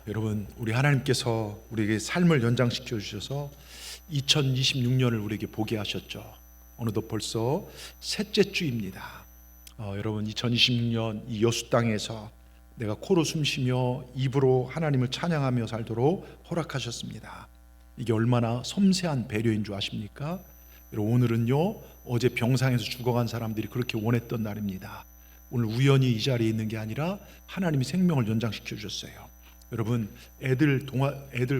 여러분, 우리 하나님께서 우리에게 삶을 연장시켜 주셔서 2026년을 우리에게 보게 하셨죠. 어느덧 벌써 셋째 주입니다. 여러분, 2026년 이 여수 땅에서 내가 코로 숨쉬며 입으로 하나님을 찬양하며 살도록 허락하셨습니다. 이게 얼마나 섬세한 배려인 줄 아십니까? 여러분, 오늘은요, 어제 병상에서 죽어간 사람들이 그렇게 원했던 날입니다. 오늘 우연히 이 자리에 있는 게 아니라 하나님이 생명을 연장시켜 주셨어요. 여러분, 애들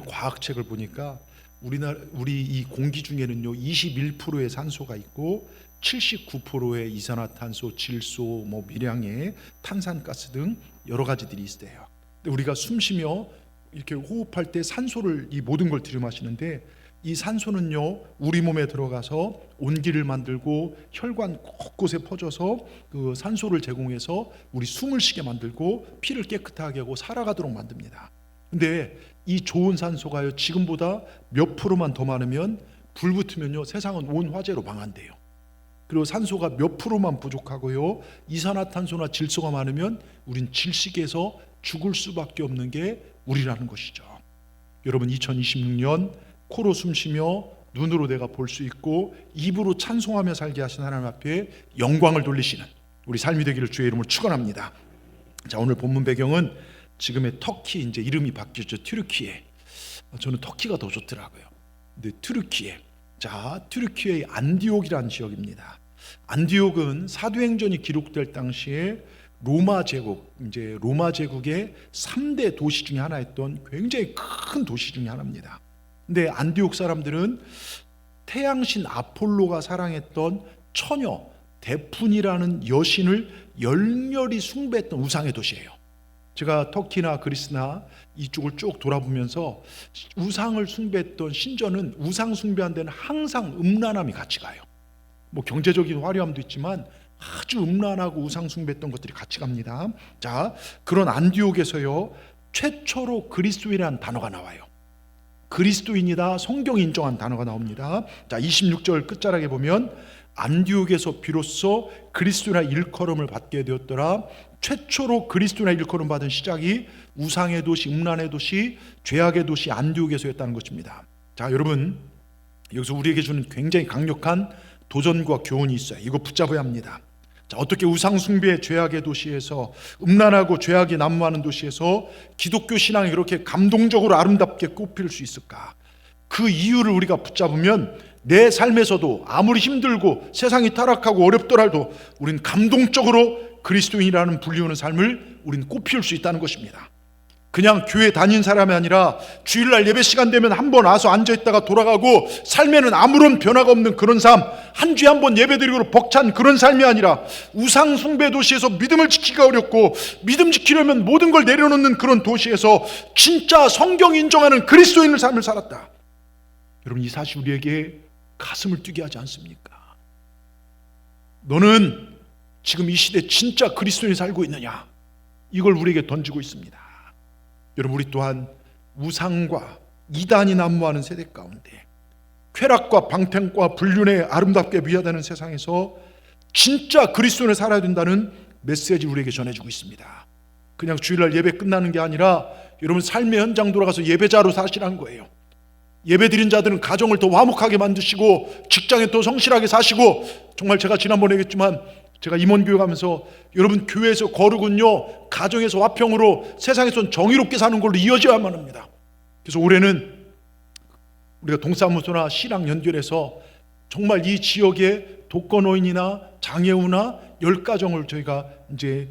과학책을 보니까 우리 이 공기 중에는요 21%의 산소가 있고 79%의 이산화탄소, 질소, 미량의 탄산가스 등 여러 가지들이 있어요. 근데 우리가 숨쉬며 이렇게 호흡할 때 산소를, 이 모든 걸 들이마시는데, 이 산소는요 우리 몸에 들어가서 온기를 만들고 혈관 곳곳에 퍼져서 그 산소를 제공해서 우리 숨을 쉬게 만들고 피를 깨끗하게 하고 살아가도록 만듭니다. 근데 이 좋은 산소가요 지금보다 몇 프로만 더 많으면 불 붙으면요 세상은 온 화재로 망한대요. 그리고 산소가 몇 프로만 부족하고요 이산화탄소나 질소가 많으면 우린 질식해서 죽을 수밖에 없는 게 우리라는 것이죠. 여러분, 2026년 코로 숨쉬며 눈으로 내가 볼 수 있고 입으로 찬송하며 살게 하신 하나님 앞에 영광을 돌리시는 우리 삶이 되기를 주의 이름으로 축원합니다. 자, 오늘 본문 배경은 지금의 터키, 이제 이름이 바뀌었죠. 튀르키예. 저는 터키가 더 좋더라고요. 근데 튀르키예. 자, 튀르키예의 안디옥이라는 지역입니다. 안디옥은 사도행전이 기록될 당시에 로마 제국, 이제 로마 제국의 3대 도시 중에 하나였던 굉장히 큰 도시 중에 하나입니다. 근데 안디옥 사람들은 태양신 아폴로가 사랑했던 처녀 데푼이라는 여신을 열렬히 숭배했던 우상의 도시예요. 제가 터키나 그리스나 이쪽을 쭉 돌아보면서 우상을 숭배했던 신전은 우상 숭배한 데는 항상 음란함이 같이 가요. 경제적인 화려함도 있지만 아주 음란하고 우상 숭배했던 것들이 같이 갑니다. 자, 그런 안디옥에서요 최초로 그리스도인이라는 단어가 나와요. 그리스도인이다, 성경이 인정한 단어가 나옵니다. 자, 26절 끝자락에 보면 안디옥에서 비로소 그리스도나 일컬음을 받게 되었더라. 최초로 그리스도나 일컬음 받은 시작이 우상의 도시, 음란의 도시, 죄악의 도시 안디옥에서였다는 것입니다. 자, 여러분, 여기서 우리에게 주는 굉장히 강력한 도전과 교훈이 있어요. 이거 붙잡아야 합니다. 자, 어떻게 우상 숭배 죄악의 도시에서, 음란하고 죄악이 난무하는 도시에서 기독교 신앙이 그렇게 감동적으로 아름답게 꽃필 수 있을까? 그 이유를 우리가 붙잡으면 내 삶에서도 아무리 힘들고 세상이 타락하고 어렵더라도 우린 감동적으로 그리스도인이라는 불리우는 삶을 우린 꽃피울 수 있다는 것입니다. 그냥 교회 다닌 사람이 아니라 주일날 예배 시간 되면 한번 와서 앉아있다가 돌아가고 삶에는 아무런 변화가 없는 그런 삶, 한 주에 한 번 예배드리고 벅찬 그런 삶이 아니라 우상 숭배 도시에서 믿음을 지키기가 어렵고 믿음 지키려면 모든 걸 내려놓는 그런 도시에서 진짜 성경 인정하는 그리스도인의 삶을 살았다. 여러분, 이 사실 우리에게 가슴을 뛰게 하지 않습니까? 너는 지금 이 시대 진짜 그리스도인이 살고 있느냐? 이걸 우리에게 던지고 있습니다. 여러분, 우리 또한 우상과 이단이 난무하는 세대 가운데 쾌락과 방탕과 불륜에 아름답게 미화되는 세상에서 진짜 그리스도인을 살아야 된다는 메시지를 우리에게 전해주고 있습니다. 그냥 주일날 예배 끝나는 게 아니라 여러분 삶의 현장 돌아가서 예배자로 사시라는 거예요. 예배드린 자들은 가정을 더 화목하게 만드시고 직장에 더 성실하게 사시고, 정말 제가 지난번에 얘기했지만 제가 임원교회 가면서 여러분 교회에서 거룩은요 가정에서 화평으로 세상에선 정의롭게 사는 걸로 이어져야만 합니다. 그래서 올해는 우리가 동사무소나 시랑 연결해서 정말 이 지역의 독거노인이나 장애우나 10가정을 저희가 이제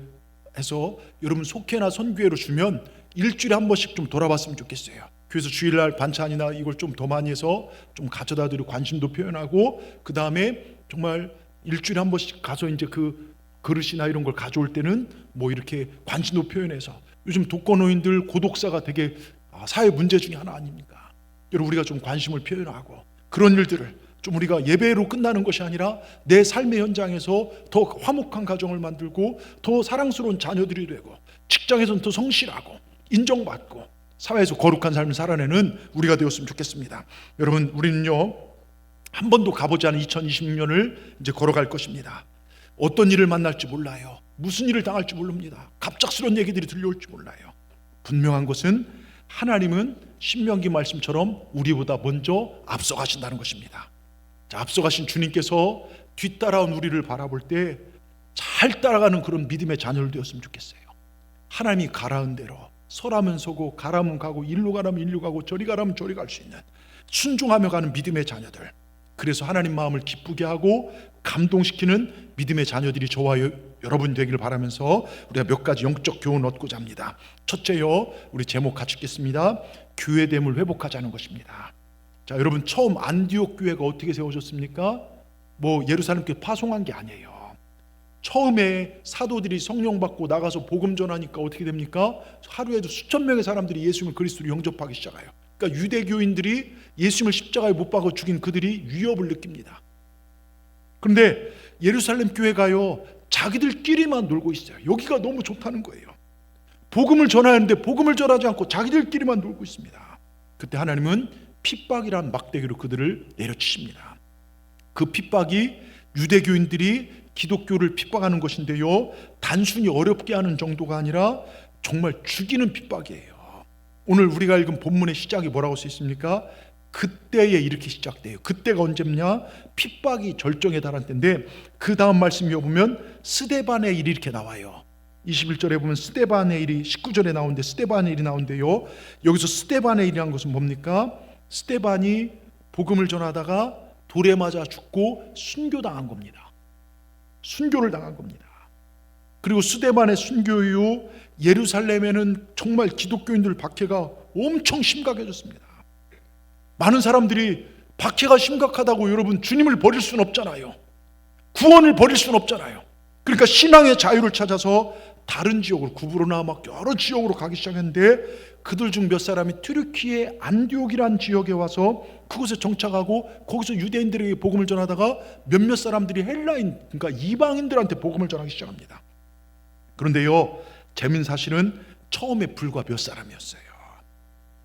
해서 여러분 속회나 선교회로 주면 일주일에 한 번씩 좀 돌아봤으면 좋겠어요. 그래서 주일날 반찬이나 이걸 좀 더 많이 해서 좀 가져다 드리고 관심도 표현하고, 그 다음에 정말 일주일에 한 번씩 가서 이제 그 그릇이나 이런 걸 가져올 때는 이렇게 관심도 표현해서, 요즘 독거노인들 고독사가 되게 사회 문제 중에 하나 아닙니까? 여러분, 우리가 좀 관심을 표현하고 그런 일들을 좀 우리가 예배로 끝나는 것이 아니라 내 삶의 현장에서 더 화목한 가정을 만들고 더 사랑스러운 자녀들이 되고 직장에서는 더 성실하고 인정받고 사회에서 거룩한 삶을 살아내는 우리가 되었으면 좋겠습니다. 여러분, 우리는요 한 번도 가보지 않은 2026년을 이제 걸어갈 것입니다. 어떤 일을 만날지 몰라요. 무슨 일을 당할지 모릅니다. 갑작스러운 얘기들이 들려올지 몰라요. 분명한 것은 하나님은 신명기 말씀처럼 우리보다 먼저 앞서가신다는 것입니다. 자, 앞서가신 주님께서 뒤따라온 우리를 바라볼 때 잘 따라가는 그런 믿음의 자녀를 되었으면 좋겠어요. 하나님이 가라는 대로 서라면 서고 가라면 가고 일로 가라면 일로 가고 저리 가라면 저리 갈 수 있는 순종하며 가는 믿음의 자녀들, 그래서 하나님 마음을 기쁘게 하고 감동시키는 믿음의 자녀들이 저와 여러분 되기를 바라면서 우리가 몇 가지 영적 교훈을 얻고자 합니다. 첫째요, 우리 제목 같이 읽겠습니다. 교회됨을 회복하자는 것입니다. 자, 여러분, 처음 안디옥 교회가 어떻게 세워졌습니까? 예루살렘 교회 파송한 게 아니에요. 처음에 사도들이 성령 받고 나가서 복음 전하니까 어떻게 됩니까? 하루에도 수천 명의 사람들이 예수님을 그리스도로 영접하기 시작해요. 그러니까 유대교인들이 예수님을 십자가에 못 박아 죽인 그들이 위협을 느낍니다. 그런데 예루살렘 교회가요, 자기들끼리만 놀고 있어요. 여기가 너무 좋다는 거예요. 복음을 전하는데 복음을 전하지 않고 자기들끼리만 놀고 있습니다. 그때 하나님은 핍박이란 막대기로 그들을 내려치십니다. 그 핍박이 유대교인들이 기독교를 핍박하는 것인데요, 단순히 어렵게 하는 정도가 아니라 정말 죽이는 핍박이에요. 오늘 우리가 읽은 본문의 시작이 뭐라고 써 있습니까? 그때에 이렇게 시작돼요. 그때가 언제냐? 핍박이 절정에 달한 때인데, 그 다음 말씀 이어보면 스데반의 일이 이렇게 나와요. 21절에 보면 스데반의 일이, 19절에 나오는데 스데반의 일이 나오는데요, 여기서 스데반의 일이라는 것은 뭡니까? 스데반이 복음을 전하다가 돌에 맞아 죽고 순교당한 겁니다. 순교를 당한 겁니다. 그리고 스데반의 순교 이후 예루살렘에는 정말 기독교인들 박해가 엄청 심각해졌습니다. 많은 사람들이 박해가 심각하다고, 여러분, 주님을 버릴 수는 없잖아요. 구원을 버릴 수는 없잖아요. 그러니까 신앙의 자유를 찾아서 다른 지역으로, 구부로나 막 여러 지역으로 가기 시작했는데, 그들 중 몇 사람이 튀르키예 안디옥이라는 지역에 와서 그곳에 정착하고 거기서 유대인들에게 복음을 전하다가 몇몇 사람들이 헬라인, 그러니까 이방인들한테 복음을 전하기 시작합니다. 그런데요, 재미있는 사실은 처음에 불과 몇 사람이었어요.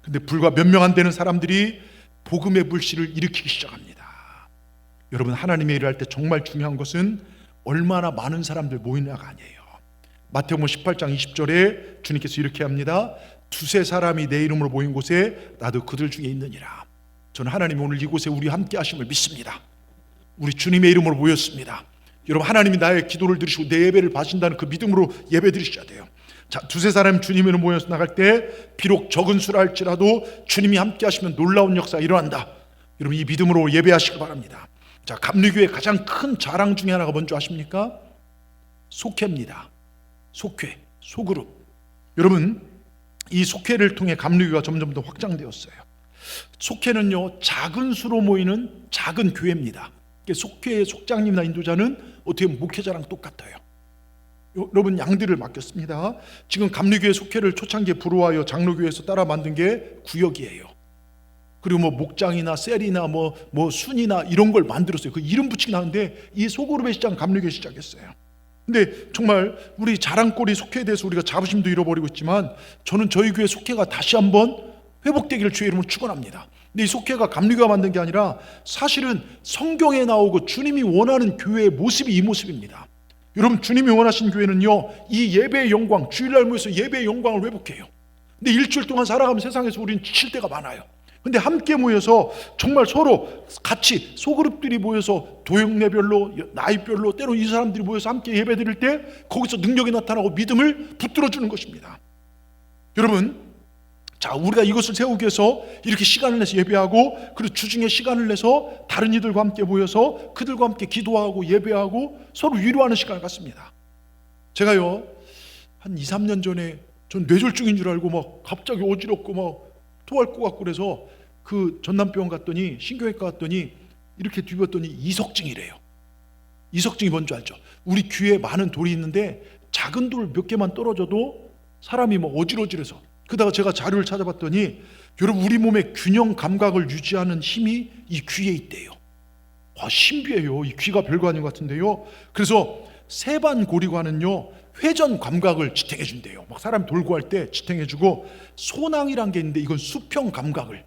근데 불과 몇 명 안 되는 사람들이 복음의 불씨를 일으키기 시작합니다. 여러분, 하나님의 일을 할 때 정말 중요한 것은 얼마나 많은 사람들 모이냐가 아니에요. 마태복음 18장 20절에 주님께서 이렇게 합니다. 두세 사람이 내 이름으로 모인 곳에 나도 그들 중에 있느니라. 저는 하나님이 오늘 이곳에 우리 함께 하심을 믿습니다. 우리 주님의 이름으로 모였습니다. 여러분, 하나님이 나의 기도를 들으시고 내 예배를 받으신다는 그 믿음으로 예배 드리셔야 돼요. 자, 두세 사람이 주님으로 모여서 나갈 때 비록 적은 수라 할지라도 주님이 함께 하시면 놀라운 역사가 일어난다. 여러분, 이 믿음으로 예배하시기 바랍니다. 자, 감리교의 가장 큰 자랑 중에 하나가 뭔지 아십니까? 속회입니다. 속회, 소그룹. 여러분, 이 속회를 통해 감리교가 점점 더 확장되었어요. 속회는요, 작은 수로 모이는 작은 교회입니다. 속회의 속장님이나 인도자는 어떻게 보면 목회자랑 똑같아요. 여러분, 양들을 맡겼습니다. 지금 감리교회 속회를 초창기에 불호하여 장로교회에서 따라 만든 게 구역이에요. 그리고 목장이나 셀이나 순이나 이런 걸 만들었어요. 그 이름 붙이긴 하는데 이 소그룹의 시작은 감리교회 시작했어요. 근데 정말 우리 자랑거리 속회에 대해서 우리가 자부심도 잃어버리고 있지만, 저는 저희 교회 속회가 다시 한번 회복되기를 주의 이름으로 축원합니다. 근데 이 속회가 감리교가 만든 게 아니라 사실은 성경에 나오고 주님이 원하는 교회의 모습이 이 모습입니다. 여러분, 주님이 원하신 교회는요, 이 예배의 영광, 주일날 모여서 예배의 영광을 회복해요. 근데 일주일 동안 살아가면 세상에서 우리는 지칠 때가 많아요. 근데 함께 모여서 정말 서로 같이 소그룹들이 모여서 도형내별로, 나이별로, 때로 이 사람들이 모여서 함께 예배 드릴 때 거기서 능력이 나타나고 믿음을 붙들어 주는 것입니다. 여러분, 자, 우리가 이것을 세우기 위해서 이렇게 시간을 내서 예배하고, 그리고 주중에 시간을 내서 다른 이들과 함께 모여서 그들과 함께 기도하고 예배하고 서로 위로하는 시간을 갖습니다. 제가요, 한 2, 3년 전에 전 뇌졸중인 줄 알고 갑자기 어지럽고 토할 것 같고 그래서 그 전남병원 갔더니, 신경외과 갔더니 이렇게 뒤봤더니 이석증이래요. 이석증이 뭔지 알죠? 우리 귀에 많은 돌이 있는데 작은 돌 몇 개만 떨어져도 사람이 어지러지해서, 그러다가 제가 자료를 찾아봤더니 여러분, 우리 몸의 균형 감각을 유지하는 힘이 이 귀에 있대요. 신비해요. 이 귀가 별거 아닌 것 같은데요. 그래서 세반고리관은요, 회전 감각을 지탱해 준대요. 사람 돌고 할 때 지탱해 주고, 소낭이란 게 있는데 이건 수평 감각을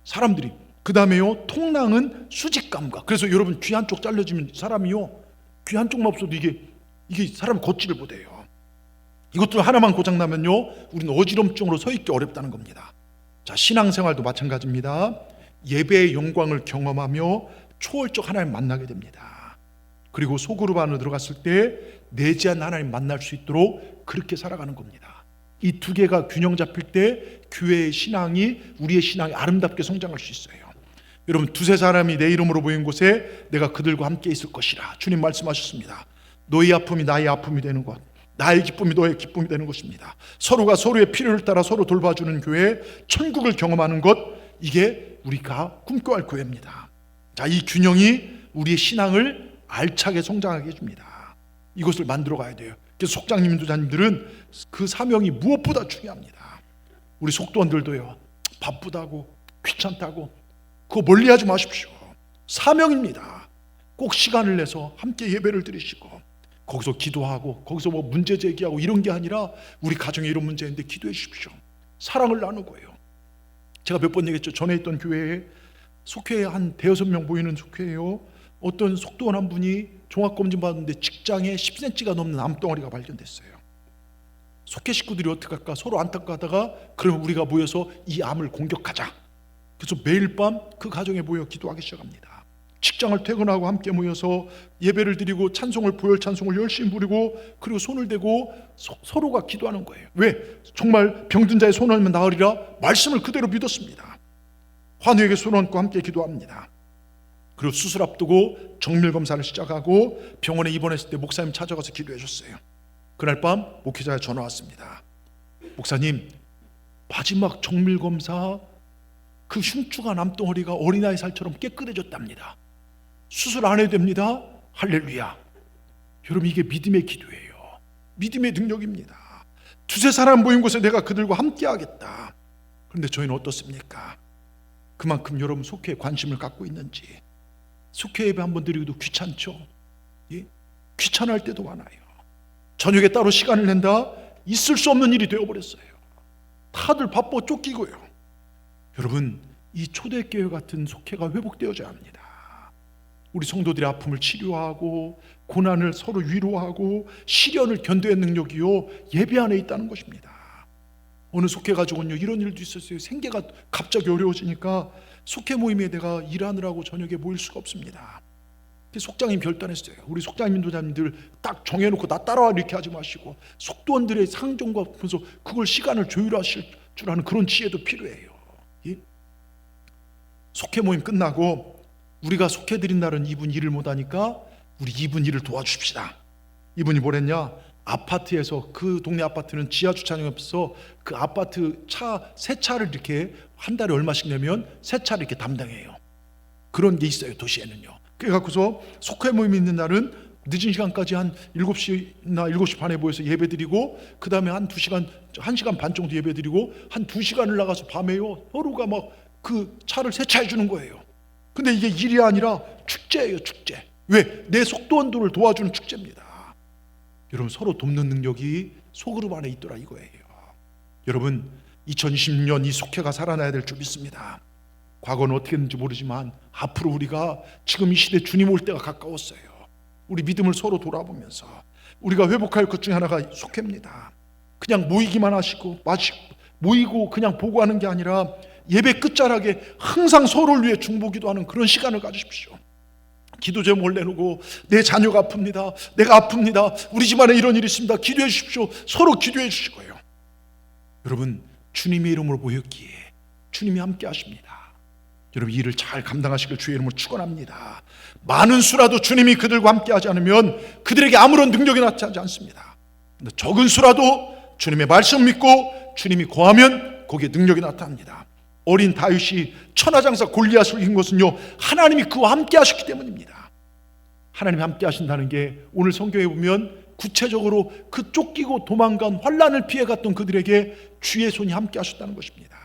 사람들이, 그 다음에요, 통낭은 수직 감각. 그래서 여러분, 귀 한쪽 잘려지면 사람이요, 귀 한쪽만 없어도 이게 사람 걷지를 못해요. 이것도 하나만 고장나면요, 우리는 어지럼증으로 서 있기 어렵다는 겁니다. 자, 신앙생활도 마찬가지입니다. 예배의 영광을 경험하며 초월적 하나님 만나게 됩니다. 그리고 소그룹 안으로 들어갔을 때 내재한 하나님 만날 수 있도록 그렇게 살아가는 겁니다. 이 두 개가 균형 잡힐 때 교회의 신앙이, 우리의 신앙이 아름답게 성장할 수 있어요. 여러분, 두세 사람이 내 이름으로 모인 곳에 내가 그들과 함께 있을 것이라 주님 말씀하셨습니다. 너희 아픔이 나의 아픔이 되는 것, 나의 기쁨이 너의 기쁨이 되는 것입니다. 서로가 서로의 필요를 따라 서로 돌봐주는 교회, 천국을 경험하는 것, 이게 우리가 꿈꿔할 교회입니다. 자, 이 균형이 우리의 신앙을 알차게 성장하게 해줍니다. 이것을 만들어 가야 돼요. 그래서 속장님, 인도자님들은 그 사명이 무엇보다 중요합니다. 우리 속도원들도요, 바쁘다고 귀찮다고 그거 멀리하지 마십시오. 사명입니다. 꼭 시간을 내서 함께 예배를 드리시고 거기서 기도하고 거기서 뭐 문제 제기하고 이런 게 아니라 우리 가정에 이런 문제인데 기도해 주십시오. 사랑을 나누고요. 제가 몇 번 얘기했죠. 전에 있던 교회에, 속회에 한 대여섯 명 모이는 속회예요. 어떤 속도원 한 분이 종합검진 받았는데 직장에 10cm가 넘는 암덩어리가 발견됐어요. 속회 식구들이 어떻게 할까 서로 안타까워하다가, 그러면 우리가 모여서 이 암을 공격하자. 그래서 매일 밤 그 가정에 모여 기도하기 시작합니다. 직장을 퇴근하고 함께 모여서 예배를 드리고 찬송을, 보혈 찬송을 열심히 부리고, 그리고 손을 대고 서로가 기도하는 거예요. 왜? 정말 병든 자의 손을 얹으면 나으리라 말씀을 그대로 믿었습니다. 환우에게 손 얹고 함께 기도합니다. 그리고 수술 앞두고 정밀 검사를 시작하고 병원에 입원했을 때 목사님 찾아가서 기도해 줬어요. 그날 밤 목회자가 전화 왔습니다. 목사님, 마지막 정밀 검사 그 흉추가 남덩어리가 어린아이 살처럼 깨끗해졌답니다. 수술 안 해도 됩니다. 할렐루야. 여러분, 이게 믿음의 기도예요. 믿음의 능력입니다. 두세 사람 모인 곳에 내가 그들과 함께 하겠다. 그런데 저희는 어떻습니까? 그만큼 여러분 속회에 관심을 갖고 있는지. 속회 예배 한번 드리기도 귀찮죠. 예? 귀찮을 때도 많아요. 저녁에 따로 시간을 낸다? 있을 수 없는 일이 되어버렸어요. 다들 바빠 쫓기고요. 여러분, 이 초대교회 같은 속회가 회복되어져야 합니다. 우리 성도들의 아픔을 치료하고 고난을 서로 위로하고 시련을 견뎌낼 능력이요, 예배 안에 있다는 것입니다. 어느 속회 가족은요, 이런 일도 있었어요. 생계가 갑자기 어려워지니까 속회 모임에 내가 일하느라고 저녁에 모일 수가 없습니다. 속장님 결단했어요. 우리 속장님, 인도자님들 딱 정해놓고 나 따라와 이렇게 하지 마시고 속도원들의 상종과 보면서 그걸 시간을 조율하실 줄 아는 그런 지혜도 필요해요. 예? 속회 모임 끝나고 우리가 속해드린 날은 이분 일을 못하니까 우리 이분 일을 도와줍시다. 이분이 뭐랬냐? 아파트에서, 그 동네 아파트는 지하 주차장이 없어서 그 아파트 세차를 이렇게 한 달에 얼마씩 내면 세차를 이렇게 담당해요. 그런 게 있어요, 도시에는요. 그래갖고서 속회 모임이 있는 날은 늦은 시간까지 한 7시나 7시 반에 모여서 예배 드리고, 그 다음에 한 2시간, 1시간 반 정도 예배 드리고, 한 2시간을 나가서 밤에요, 서로가 막 그 차를 세차해 주는 거예요. 근데 이게 일이 아니라 축제예요, 축제. 왜? 내 속도원들을 도와주는 축제입니다. 여러분, 서로 돕는 능력이 소그룹 안에 있더라 이거예요. 여러분, 2020년 이 속회가 살아나야 될 줄 믿습니다. 과거는 어떻게 했는지 모르지만 앞으로 우리가 지금 이 시대 주님 올 때가 가까웠어요. 우리 믿음을 서로 돌아보면서 우리가 회복할 것 중에 하나가 속회입니다. 그냥 모이기만 하시고 모이고 그냥 보고 하는 게 아니라 예배 끝자락에 항상 서로를 위해 중보기도 하는 그런 시간을 가지십시오. 기도 제목을 내놓고 내 자녀가 아픕니다, 내가 아픕니다, 우리 집안에 이런 일이 있습니다, 기도해 주십시오. 서로 기도해 주시고요. 여러분, 주님의 이름으로 모였기에 주님이 함께 하십니다. 여러분, 이 일을 잘 감당하시길 주의 이름으로 축원합니다. 많은 수라도 주님이 그들과 함께 하지 않으면 그들에게 아무런 능력이 나타나지 않습니다. 근데 적은 수라도 주님의 말씀 믿고 주님이 거하면 거기에 능력이 나타납니다. 어린 다윗이 천하장사 골리앗을 이긴 것은요, 하나님이 그와 함께 하셨기 때문입니다. 하나님이 함께 하신다는 게 오늘 성경에 보면 구체적으로 그 쫓기고 도망간 환난을 피해갔던 그들에게 주의 손이 함께 하셨다는 것입니다.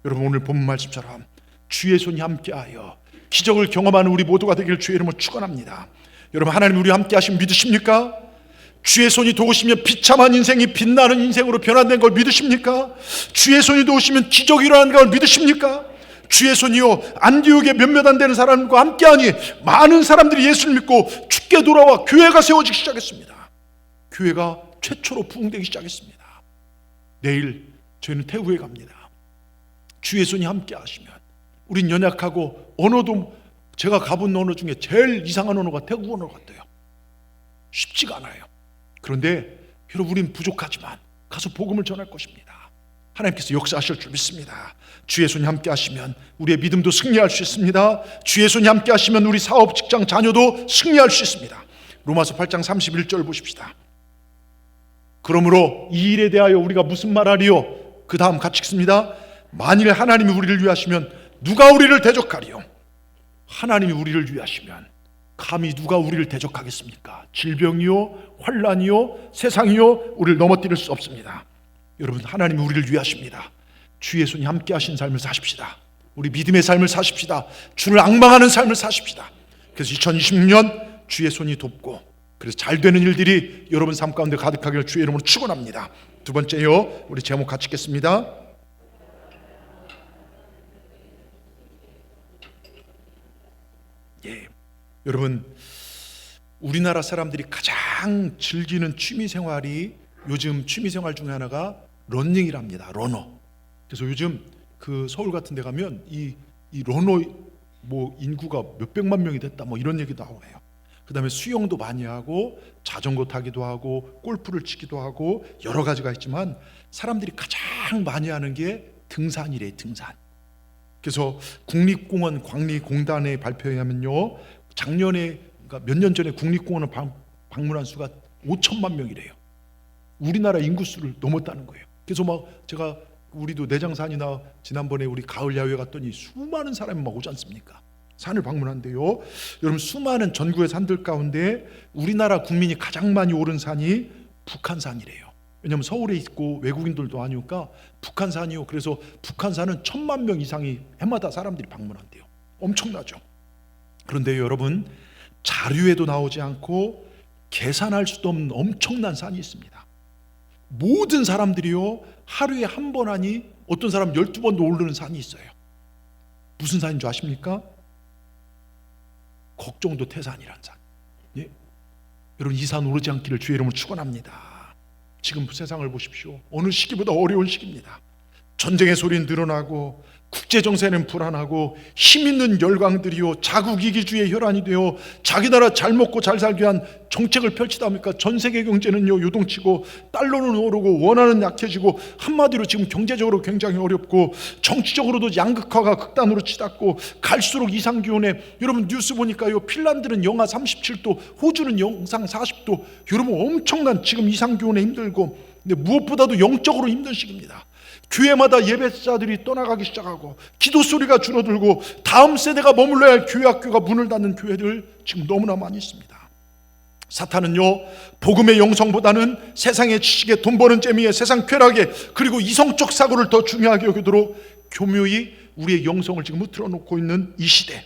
여러분, 오늘 본 말씀처럼 주의 손이 함께하여 기적을 경험하는 우리 모두가 되기를 주의 이름으로 축원합니다. 여러분, 하나님 우리와 함께 하심 믿으십니까? 주의 손이 도우시면 비참한 인생이 빛나는 인생으로 변화된 걸 믿으십니까? 주의 손이 도우시면 기적이 일어나는 걸 믿으십니까? 주의 손이요, 안디옥에 몇몇 안 되는 사람과 함께하니 많은 사람들이 예수를 믿고 죽게 돌아와 교회가 세워지기 시작했습니다. 교회가 최초로 부흥되기 시작했습니다. 내일 저희는 태국에 갑니다. 주의 손이 함께 하시면, 우린 연약하고 언어도 제가 가본 언어 중에 제일 이상한 언어가 태국 언어 같아요. 쉽지가 않아요. 그런데 여러분, 우린 부족하지만 가서 복음을 전할 것입니다. 하나님께서 역사하실 줄 믿습니다. 주의 손이 함께 하시면 우리의 믿음도 승리할 수 있습니다. 주의 손이 함께 하시면 우리 사업, 직장, 자녀도 승리할 수 있습니다. 로마서 8장 31절 보십시다. 그러므로 이 일에 대하여 우리가 무슨 말하리요? 그 다음 같이 읽습니다. 만일 하나님이 우리를 위하시면 누가 우리를 대적하리요? 하나님이 우리를 위하시면 감히 누가 우리를 대적하겠습니까? 질병이요, 환란이요, 세상이요, 우리를 넘어뜨릴 수 없습니다. 여러분, 하나님이 우리를 위하십니다. 주의 손이 함께 하신 삶을 사십시다. 우리 믿음의 삶을 사십시다. 주를 앙망하는 삶을 사십시다. 그래서 2026년 주의 손이 돕고, 그래서 잘 되는 일들이 여러분 삶 가운데 가득하기를 주의 이름으로 축원합니다. 두 번째요, 우리 제목 같이 읽겠습니다. 여러분, 우리나라 사람들이 가장 즐기는 취미생활이, 요즘 취미생활 중에 하나가 러닝이랍니다. 러너. 그래서 요즘 그 서울 같은 데 가면 이 러너 뭐 인구가 몇백만 명이 됐다 뭐 이런 얘기도 나오네요. 그 다음에 수영도 많이 하고 자전거 타기도 하고 골프를 치기도 하고 여러 가지가 있지만, 사람들이 가장 많이 하는 게 등산이래. 등산. 그래서 국립공원 관리공단의 발표에 의하면요, 작년에, 그러니까 몇 년 전에 국립공원을 방문한 수가 5천만 명이래요. 우리나라 인구수를 넘었다는 거예요. 그래서 막 제가, 우리도 내장산이나 지난번에 우리 가을 야외 갔더니 수많은 사람이 막 오지 않습니까? 산을 방문한대요. 여러분, 수많은 전국의 산들 가운데 우리나라 국민이 가장 많이 오른 산이 북한산이래요. 왜냐하면 서울에 있고 외국인들도 아니니까 북한산이요. 그래서 북한산은 1,000만 명 이상이 해마다 사람들이 방문한대요. 엄청나죠. 그런데 여러분, 자료에도 나오지 않고 계산할 수도 없는 엄청난 산이 있습니다. 모든 사람들이요, 하루에 한 번 하니 어떤 사람 12번도 오르는 산이 있어요. 무슨 산인 줄 아십니까? 걱정도 태산이라는 산. 예? 여러분, 이 산 오르지 않기를 주의 이름으로 축원합니다. 지금 세상을 보십시오. 어느 시기보다 어려운 시기입니다. 전쟁의 소리는 늘어나고, 국제정세는 불안하고, 힘있는 열강들이요, 자국이기주의 혈안이 되어 자기 나라 잘 먹고 잘 살기 위한 정책을 펼치다 보니까 전 세계 경제는요 요동치고, 달러는 오르고 원화는 약해지고, 한마디로 지금 경제적으로 굉장히 어렵고, 정치적으로도 양극화가 극단으로 치닫고, 갈수록 이상기온에, 여러분 뉴스 보니까요, 핀란드는 영하 37도, 호주는 영상 40도, 여러분 엄청난 지금 이상기온에 힘들고, 근데 무엇보다도 영적으로 힘든 시기입니다. 교회마다 예배자들이 떠나가기 시작하고, 기도 소리가 줄어들고, 다음 세대가 머물러야 할 교회 학교가 문을 닫는 교회들 지금 너무나 많이 있습니다. 사탄은요, 복음의 영성보다는 세상의 지식에, 돈 버는 재미에, 세상 쾌락에, 그리고 이성적 사고를 더 중요하게 여기도록 교묘히 우리의 영성을 지금 흐트러 놓고 있는 이 시대.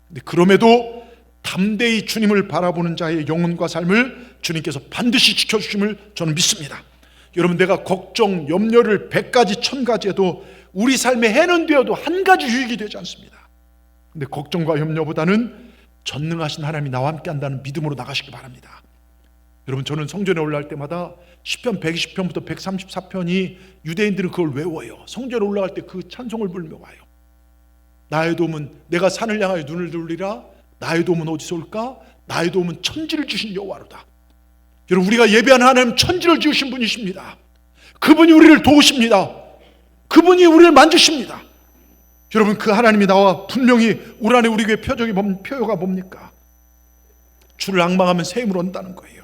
근데 그럼에도 담대히 주님을 바라보는 자의 영혼과 삶을 주님께서 반드시 지켜주심을 저는 믿습니다. 여러분, 내가 걱정, 염려를 100가지, 1000가지 해도 우리 삶에 해는 되어도 한 가지 유익이 되지 않습니다. 근데 걱정과 염려보다는 전능하신 하나님이 나와 함께 한다는 믿음으로 나가시기 바랍니다. 여러분, 저는 성전에 올라갈 때마다 시편 120편부터 134편이, 유대인들은 그걸 외워요. 성전에 올라갈 때 그 찬송을 부르며 와요. 나의 도움은, 내가 산을 향하여 눈을 돌리라. 나의 도움은 어디서 올까? 나의 도움은 천지를 주신 여호와로다. 여러분, 우리가 예배하는 하나님 천지를 지으신 분이십니다. 그분이 우리를 도우십니다. 그분이 우리를 만지십니다. 여러분, 그 하나님이 나와 분명히 올 한해 우리 교회 표어가 뭡니까? 주를 앙망하면 새 힘을 얻는다는 거예요.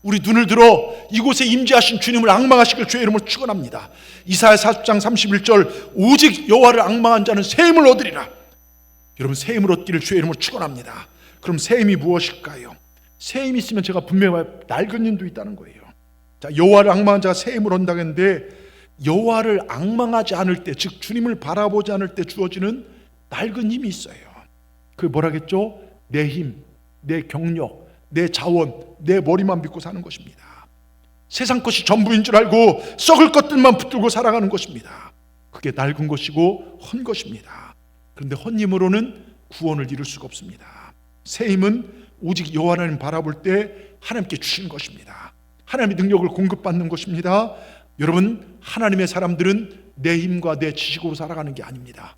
우리 눈을 들어 이곳에 임재하신 주님을 앙망하시길 주의 이름으로 축원합니다. 이사야 40장 31절, 오직 여호와를 앙망한 자는 새 힘을 얻으리라. 여러분, 새 힘을 얻기를 주의 이름으로 축원합니다. 그럼 새 힘이 무엇일까요? 새 힘이 있으면 제가 분명히 낡은 힘도 있다는 거예요. 자, 여호와를 앙망한 자가 새 힘을 얻는다고 했는데, 여호와를 앙망하지 않을 때, 즉 주님을 바라보지 않을 때 주어지는 낡은 힘이 있어요. 그게 뭐라겠죠? 내 힘, 내 경력, 내 자원, 내 머리만 믿고 사는 것입니다. 세상 것이 전부인 줄 알고 썩을 것들만 붙들고 살아가는 것입니다. 그게 낡은 것이고 헌 것입니다. 그런데 헌 힘으로는 구원을 이룰 수가 없습니다. 새 힘은 오직 여호와 하나님 바라볼 때 하나님께 주신 것입니다. 하나님의 능력을 공급받는 곳입니다. 여러분, 하나님의 사람들은 내 힘과 내 지식으로 살아가는 게 아닙니다.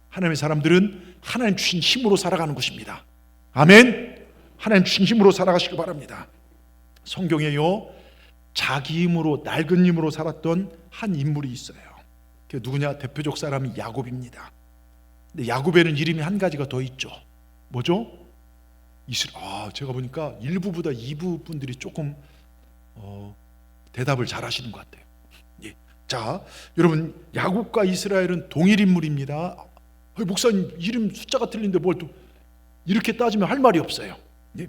하나님의 사람들은 하나님 주신 힘으로 살아가는 것입니다. 아멘. 하나님 주신 힘으로 살아가시길 바랍니다. 성경에요, 자기 힘으로, 낡은 힘으로 살았던 한 인물이 있어요. 그게 누구냐? 대표적 사람이 야곱입니다. 근데 야곱에는 이름이 한 가지가 더 있죠. 뭐죠? 제가 보니까 1부보다 2부 분들이 조금 대답을 잘 하시는 것 같아요. 예. 자, 여러분, 야곱과 이스라엘은 동일 인물입니다. 목사님, 이름 숫자가 틀린데 뭘 또 이렇게 따지면 할 말이 없어요. 예.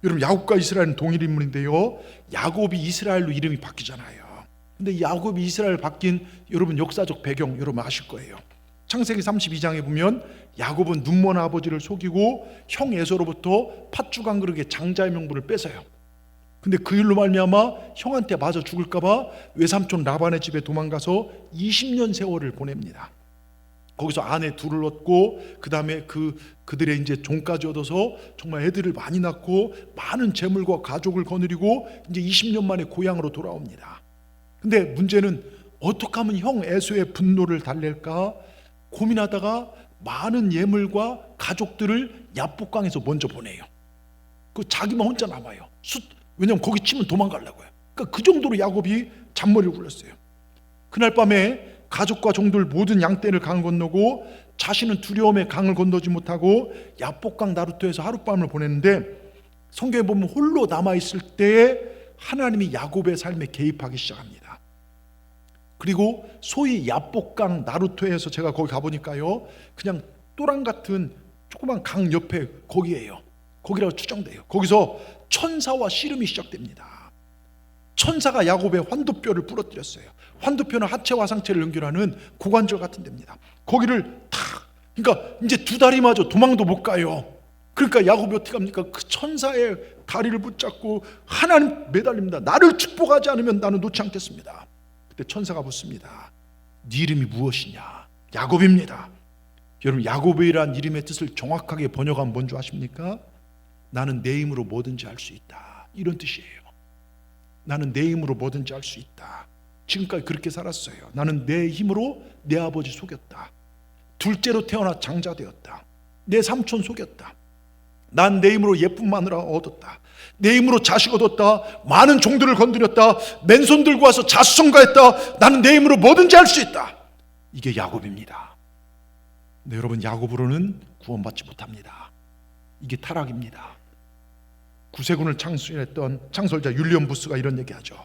여러분, 야곱과 이스라엘은 동일 인물인데요, 야곱이 이스라엘로 이름이 바뀌잖아요. 근데 야곱이 이스라엘 바뀐 여러분 역사적 배경 여러분 아실 거예요. 창세기 32장에 보면 야곱은 눈먼 아버지를 속이고 형 에서로부터 팥죽 한 그릇에 장자의 명분을 뺏어요. 근데 그 일로 말미암아 형한테 맞아 죽을까 봐 외삼촌 라반의 집에 도망가서 20년 세월을 보냅니다. 거기서 아내 둘을 얻고 그 다음에 그들의 이제 종까지 얻어서 정말 애들을 많이 낳고 많은 재물과 가족을 거느리고 이제 20년 만에 고향으로 돌아옵니다. 근데 문제는 어떻게 하면 형 에서의 분노를 달랠까 고민하다가 많은 예물과 가족들을 야복강에서 먼저 보내요. 그 자기만 혼자 남아요. 왜냐면 거기 치면 도망가려고요. 그러니까 그 정도로 야곱이 잔머리를 굴렸어요. 그날 밤에 가족과 종들 모든 양떼를 강을 건너고 자신은 두려움에 강을 건너지 못하고 야복강 나루터에서 하룻밤을 보냈는데, 성경에 보면 홀로 남아있을 때에 하나님이 야곱의 삶에 개입하기 시작합니다. 그리고 소위 야복강 나루터에서 제가 거기 가보니까요, 그냥 또랑 같은 조그만 강 옆에 거기에요. 거기라고 추정돼요. 거기서 천사와 씨름이 시작됩니다. 천사가 야곱의 환도뼈를 부러뜨렸어요. 환도뼈는 하체와 상체를 연결하는 고관절 같은 데입니다. 거기를 탁, 그러니까 이제 두 다리마저 도망도 못 가요. 그러니까 야곱이 어떻게 합니까? 그 천사의 다리를 붙잡고 하나님 매달립니다. 나를 축복하지 않으면 나는 놓지 않겠습니다. 그때 천사가 묻습니다. 네 이름이 무엇이냐? 야곱입니다. 여러분, 야곱이란 이름의 뜻을 정확하게 번역하면 뭔지 아십니까? 나는 내 힘으로 뭐든지 할 수 있다, 이런 뜻이에요. 나는 내 힘으로 뭐든지 할 수 있다. 지금까지 그렇게 살았어요. 나는 내 힘으로 내 아버지 속였다. 둘째로 태어나 장자 되었다. 내 삼촌 속였다. 난 내 힘으로 예쁜 마누라 얻었다. 내 힘으로 자식 얻었다. 많은 종들을 건드렸다. 맨손 들고 와서 자수성가했다. 나는 내 힘으로 뭐든지 할 수 있다. 이게 야곱입니다. 근데 여러분, 야곱으로는 구원받지 못합니다. 이게 타락입니다. 구세군을 창설했던 창설자 율리엄 부스가 이런 얘기하죠.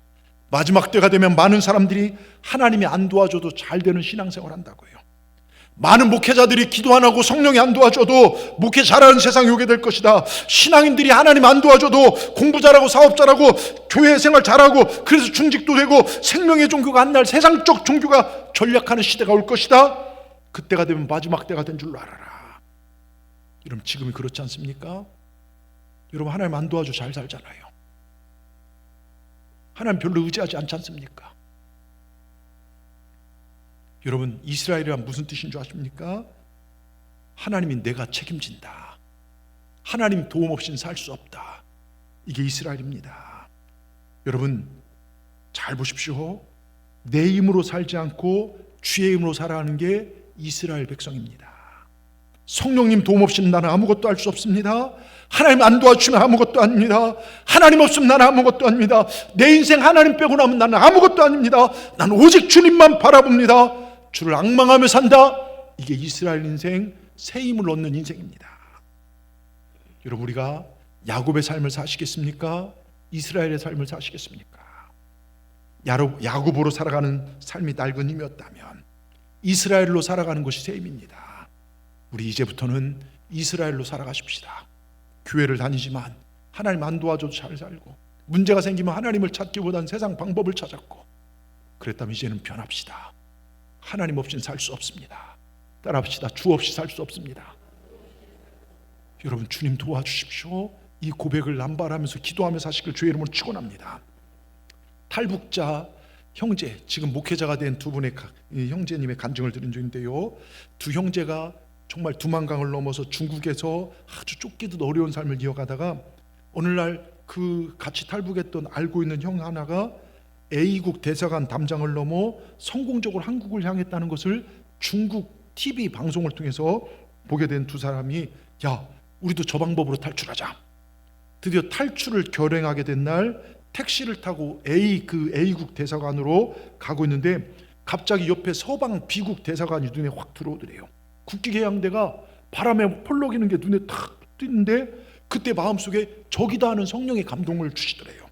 마지막 때가 되면 많은 사람들이 하나님이 안 도와줘도 잘 되는 신앙생활 한다고 해요. 많은 목회자들이 기도 안 하고 성령이 안 도와줘도 목회 잘하는 세상이 오게 될 것이다. 신앙인들이 하나님 안 도와줘도 공부 잘하고 사업 잘하고 교회 생활 잘하고 그래서 중직도 되고 생명의 종교가 한 날 세상적 종교가 전락하는 시대가 올 것이다. 그때가 되면 마지막 때가 된 줄로 알아라. 여러분, 지금이 그렇지 않습니까? 여러분, 하나님 안 도와줘 잘 살잖아요. 하나님 별로 의지하지 않지 않습니까? 여러분, 이스라엘이란 무슨 뜻인 줄 아십니까? 하나님이 내가 책임진다. 하나님 도움 없이는 살 수 없다. 이게 이스라엘입니다. 여러분, 잘 보십시오. 내 힘으로 살지 않고 주의 힘으로 살아가는 게 이스라엘 백성입니다. 성령님 도움 없이는 나는 아무것도 할 수 없습니다. 하나님 안 도와주면 아무것도 아닙니다. 하나님 없으면 나는 아무것도 아닙니다. 내 인생 하나님 빼고 나면 나는 아무것도 아닙니다. 나는 오직 주님만 바라봅니다. 주를 앙망하며 산다. 이게 이스라엘 인생, 새 힘을 얻는 인생입니다. 여러분, 우리가 야곱의 삶을 사시겠습니까? 이스라엘의 삶을 사시겠습니까? 야곱으로 살아가는 삶이 낡은 힘이었다면 이스라엘로 살아가는 것이 새 힘입니다. 우리 이제부터는 이스라엘로 살아가십시다. 교회를 다니지만 하나님 안 도와줘도 잘 살고, 문제가 생기면 하나님을 찾기보다는 세상 방법을 찾았고, 그랬다면 이제는 변합시다. 하나님 없이는 살 수 없습니다. 따라합시다. 주 없이 살 수 없습니다. 여러분, 주님 도와주십시오. 이 고백을 남발하면서 기도하며 사시길 주의 이름으로 축원합니다. 탈북자 형제, 지금 목회자가 된 두 분의 형제님의 간증을 들은 중인데요, 두 형제가 정말 두만강을 넘어서 중국에서 아주 쫓기듯 어려운 삶을 이어가다가 어느 날 그 같이 탈북했던 알고 있는 형 하나가 A국 대사관 담장을 넘어 성공적으로 한국을 향했다는 것을 중국 TV 방송을 통해서 보게 된 두 사람이, 야, 우리도 저 방법으로 탈출하자. 드디어 탈출을 결행하게 된 날 택시를 타고 A국 대사관으로 가고 있는데 갑자기 옆에 서방 B국 대사관이 눈에 확 들어오더래요. 국기계양대가 바람에 펄럭이는 게 눈에 탁 띄는데 그때 마음속에 저기다 하는 성령의 감동을 주시더래요.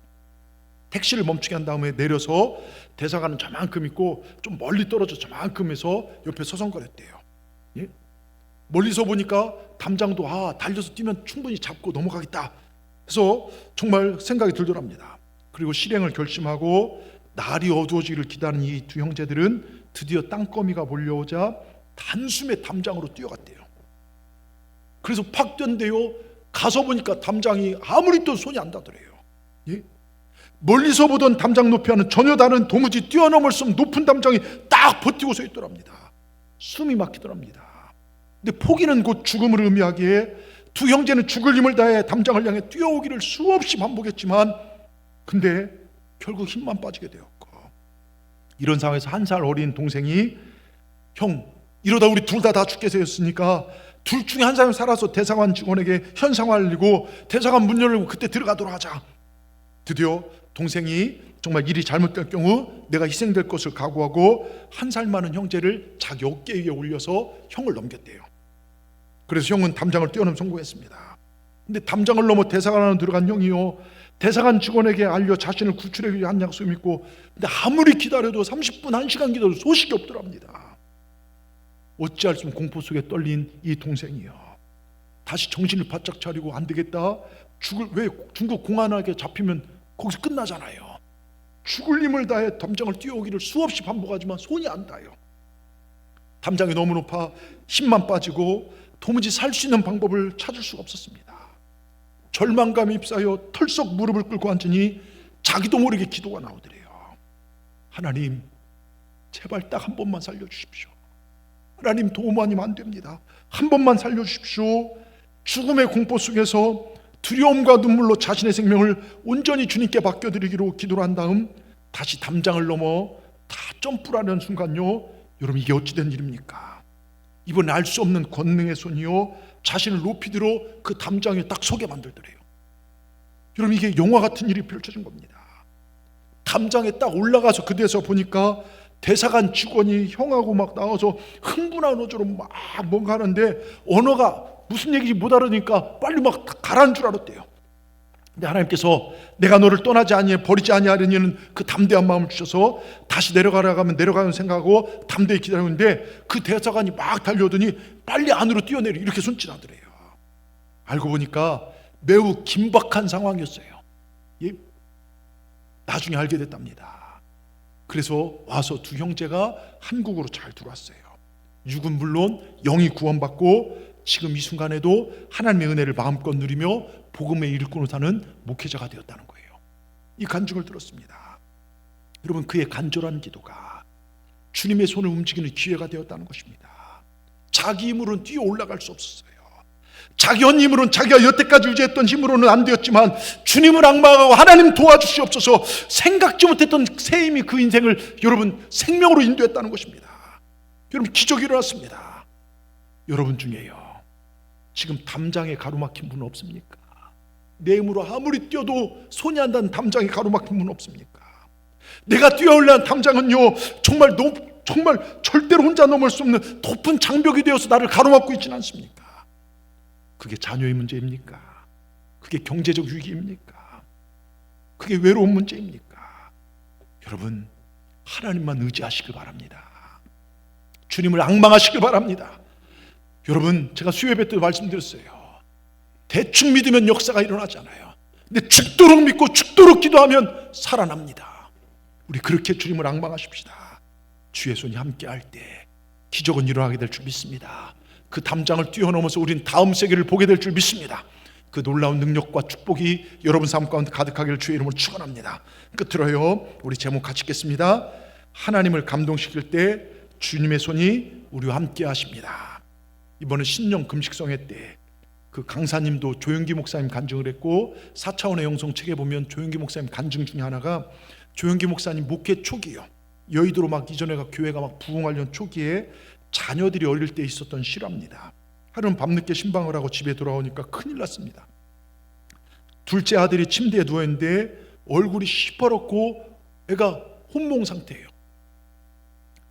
택시를 멈추게 한 다음에 내려서 대사관은 저만큼 있고 좀 멀리 떨어져 저만큼 해서 옆에 서성거렸대요. 예? 멀리서 보니까 담장도 달려서 뛰면 충분히 잡고 넘어가겠다 해서 정말 생각이 들더랍니다. 그리고 실행을 결심하고 날이 어두워지기를 기다리는 이 두 형제들은 드디어 땅거미가 몰려오자 단숨에 담장으로 뛰어갔대요. 그래서 팍 뛰었는데요, 가서 보니까 담장이 아무리 또 손이 안 닿더래요. 예? 멀리서 보던 담장 높이와는 전혀 다른 도무지 뛰어넘을 수 없는 높은 담장이 딱 버티고 서 있더랍니다. 숨이 막히더랍니다. 근데 포기는 곧 죽음을 의미하기에 두 형제는 죽을 힘을 다해 담장을 향해 뛰어오기를 수없이 반복했지만 근데 결국 힘만 빠지게 되었고, 이런 상황에서 1살 어린 동생이, 형, 이러다 우리 둘 다 죽게 되었으니까 둘 중에 한 사람이 살아서 대사관 직원에게 현상을 알리고 대사관 문 열고 그때 들어가도록 하자. 드디어 동생이 정말 일이 잘못될 경우 내가 희생될 것을 각오하고 1살 많은 형제를 자기 어깨 위에 올려서 형을 넘겼대요. 그래서 형은 담장을 뛰어넘어 성공했습니다. 근데 담장을 넘어 대사관 안으로 들어간 형이요, 대사관 직원에게 알려 자신을 구출하기 위한 약속을 믿고, 근데 아무리 기다려도 30분 1시간 기다려도 소식이 없더랍니다. 어찌할 수 없는 공포 속에 떨린 이 동생이요, 다시 정신을 바짝 차리고 안 되겠다, 왜 중국 공안하게 잡히면 거기서 끝나잖아요. 죽을 힘을 다해 담장을 뛰어오기를 수없이 반복하지만 손이 안 닿아요. 담장이 너무 높아 힘만 빠지고 도무지 살 수 있는 방법을 찾을 수가 없었습니다. 절망감이 휩싸여 털썩 무릎을 꿇고 앉으니 자기도 모르게 기도가 나오더래요. 하나님, 제발 딱 한 번만 살려주십시오. 하나님, 도움 아니면 안 됩니다. 한 번만 살려주십시오. 죽음의 공포 속에서 두려움과 눈물로 자신의 생명을 온전히 주님께 맡겨드리기로 기도를 한 다음 다시 담장을 넘어 다 점프를 하는 순간요, 여러분, 이게 어찌된 일입니까? 이번 알 수 없는 권능의 손이요, 자신을 높이 들어 그 담장에 딱 서게 만들더래요. 여러분, 이게 영화 같은 일이 펼쳐진 겁니다. 담장에 딱 올라가서 그 데서 보니까 대사관 직원이 형하고 막 나와서 흥분한 어조로 막 뭔가 하는데 언어가 무슨 얘기인지 못 알아듣니까 빨리 막 가라는 줄 알았대요. 근데 하나님께서 내가 너를 떠나지 아니해 버리지 아니하려니는 그 담대한 마음을 주셔서 다시 내려가라고 하면 내려가는 생각하고 담대히 기다리는데 그 대사관이 막 달려오더니 빨리 안으로 뛰어내려 이렇게 손짓하더래요. 알고 보니까 매우 긴박한 상황이었어요. 예? 나중에 알게 됐답니다. 그래서 와서 두 형제가 한국으로 잘 들어왔어요. 육은 물론 영이 구원받고 지금 이 순간에도 하나님의 은혜를 마음껏 누리며 복음의 일꾼으로 사는 목회자가 되었다는 거예요. 이 간증을 들었습니다. 여러분, 그의 간절한 기도가 주님의 손을 움직이는 기회가 되었다는 것입니다. 자기 힘으로는 뛰어 올라갈 수 없었어요. 자기 힘으로는, 자기가 여태까지 유지했던 힘으로는 안 되었지만 주님을 앙망하고 하나님 도와주시옵소서 생각지 못했던 새 힘이 그 인생을 여러분 생명으로 인도했다는 것입니다. 여러분, 기적이 일어났습니다. 여러분 중에요, 지금 담장에 가로막힌 분 없습니까? 내 힘으로 아무리 뛰어도 손이 안 닿는 담장에 가로막힌 분 없습니까? 내가 뛰어올라는 담장은요, 정말 절대로 혼자 넘을 수 없는 높은 장벽이 되어서 나를 가로막고 있지는 않습니까? 그게 자녀의 문제입니까? 그게 경제적 위기입니까? 그게 외로운 문제입니까? 여러분, 하나님만 의지하시길 바랍니다. 주님을 앙망하시길 바랍니다. 여러분, 제가 수요예배 때 말씀드렸어요. 대충 믿으면 역사가 일어나잖아요. 근데 죽도록 믿고 죽도록 기도하면 살아납니다. 우리 그렇게 주님을 앙망하십시다. 주의 손이 함께할 때 기적은 일어나게 될 줄 믿습니다. 그 담장을 뛰어넘어서 우린 다음 세계를 보게 될 줄 믿습니다. 그 놀라운 능력과 축복이 여러분 삶 가운데 가득하기를 주의 이름으로 축원합니다. 끝으로요, 우리 제목 같이 읽겠습니다. 하나님을 감동시킬 때 주님의 손이 우리와 함께 하십니다. 이번에 신령 금식성회 때 그 강사님도 조영기 목사님 간증을 했고 4차원의 영성 책에 보면 조영기 목사님 간증 중에 하나가 조영기 목사님 목회 초기요, 여의도로 막 이전에가 교회가 막 부흥하려는 초기에 자녀들이 어릴 때 있었던 실화입니다. 하루는 밤늦게 신방을 하고 집에 돌아오니까 큰일 났습니다. 둘째 아들이 침대에 누워있는데 얼굴이 시퍼렇고 애가 혼몽 상태예요.